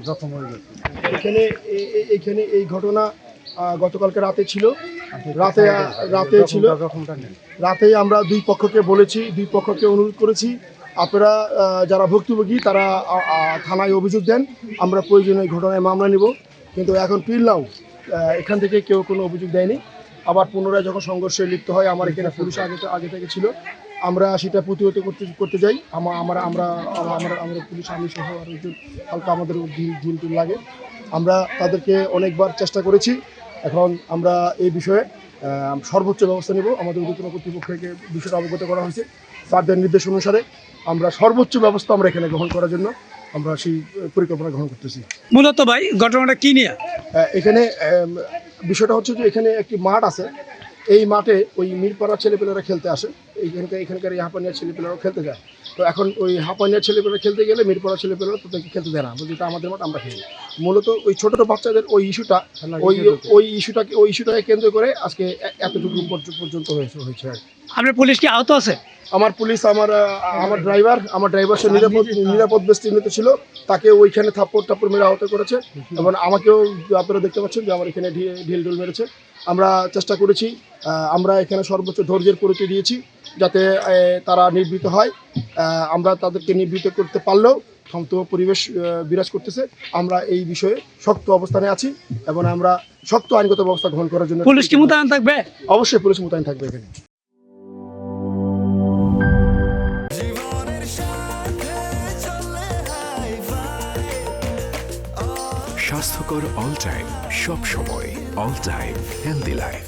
জখম হয়ে গেছে। এখানে এখানে এই ঘটনা গতকালকে রাতে ছিল। রাতে আমরা দুই পক্ষকে বলেছি, দুই পক্ষকে অনুরোধ করেছি আপনারা যারা ভুক্তভোগী তারা থানায় অভিযোগ দেন, আমরা প্রয়োজনে এই ঘটনায় মামলা নিব। কিন্তু এখন পিলনাও এখান থেকে কেউ কোনো অভিযোগ দেয়নি। আবার পুনরায় যখন সংঘর্ষে লিপ্ত হয়, আমার এখানে পুলিশ আগে থেকে ছিল, আমরা সেটা প্রতিহত করতে যাই। আমরা পুলিশ আমি সহ আর হালকা আমাদের ঢিল লাগে। আমরা তাদেরকে অনেকবার চেষ্টা করেছি। এখন আমরা এই বিষয়ে সর্বোচ্চ ব্যবস্থা নেব। আমাদের ঊর্ধ্বতন কর্তৃপক্ষকে বিষয়টা অবগত করা হয়েছে। তাদের নির্দেশ অনুসারে আমরা সর্বোচ্চ ব্যবস্থা আমরা এখানে গ্রহণ করার জন্য আমরা সেই পরিকল্পনা গ্রহণ করতেছি। মূলত ভাই ঘটনাটা কি নিয়ে? এখানে বিষয়টা হচ্ছে যে এখানে একটি মাঠ আছে। এই মাঠে ওই মিরপাড়ার ছেলেপেলেরা খেলতে আসে, এখানকার এই হাঁপানিয়ার ছেলেপেলেরাও খেলতে যায়। তো এখন ওই হাঁপানিয়ার ছেলেপেলেরা খেলতে গেলে মিরপাড়ার ছেলেপেলেরা তাদেরকে খেলতে দেয় না, যেটা আমাদের মাঠ আমরা খেলি। মূলত ওই ছোটো ছোটো বাচ্চাদের ওই ইস্যুটাকে কেন্দ্র করে আজকে এতটুকু পর্যন্ত হয়েছে আর কি। আপনার পুলিশ কি আহত আছে? আমার পুলিশ আমার ড্রাইভার সে নিরাপদ বেষ্টিত ছিল, তাকে ওইখানে থাপ্পড় মেরে আহত করেছে এবং আমাকেও আপনারা দেখতে পাচ্ছেন যে আমার এখানে ঢিল মেরেছে। আমরা চেষ্টা করেছি, আমরা এখানে সর্বোচ্চ ধৈর্যের পরিচয় দিয়েছি যাতে তারা নিবৃত্ত হয়। আমরা তাদেরকে নিবৃত্ত করতে পারলেও শান্ত পরিবেশ বিরাজ করতেছে। আমরা এই বিষয়ে শক্ত অবস্থানে আছি এবং আমরা শক্ত আইনগত ব্যবস্থা গ্রহণ করার জন্য। পুলিশ কি মোতায়েন থাকবে? অবশ্যই পুলিশ মোতায়েন থাকবে এখানে। স্বাস্থ্যকর অল টাইম, সব সময় অল টাইম হেলদি লাইফ।